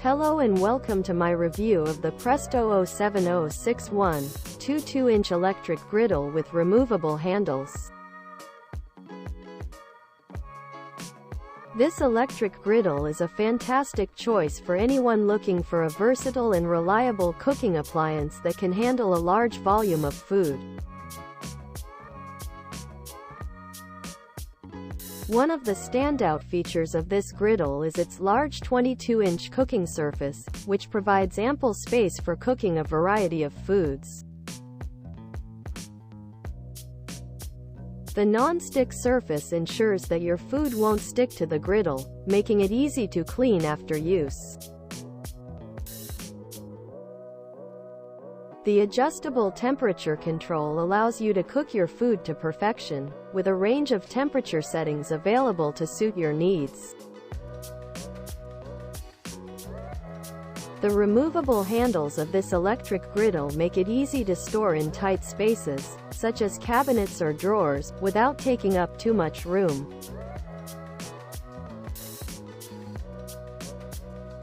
Hello and welcome to my review of the Presto 07061 22-inch electric griddle with removable handles. This electric griddle is a fantastic choice for anyone looking for a versatile and reliable cooking appliance that can handle a large volume of food. One of the standout features of this griddle is its large 22-inch cooking surface, which provides ample space for cooking a variety of foods. The non-stick surface ensures that your food won't stick to the griddle, making it easy to clean after use. The adjustable temperature control allows you to cook your food to perfection, with a range of temperature settings available to suit your needs. The removable handles of this electric griddle make it easy to store in tight spaces, such as cabinets or drawers, without taking up too much room.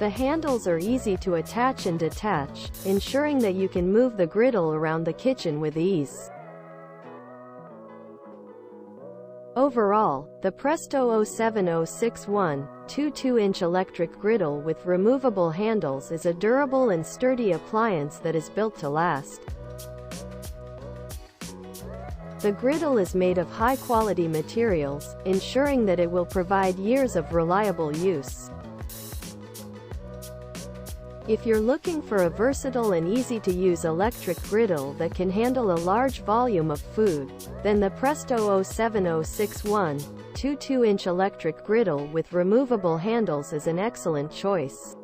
The handles are easy to attach and detach, ensuring that you can move the griddle around the kitchen with ease. Overall, the Presto 07061 22-inch electric griddle with removable handles is a durable and sturdy appliance that is built to last. The griddle is made of high-quality materials, ensuring that it will provide years of reliable use. If you're looking for a versatile and easy-to-use electric griddle that can handle a large volume of food, then the Presto 07061 22-inch electric griddle with removable handles is an excellent choice.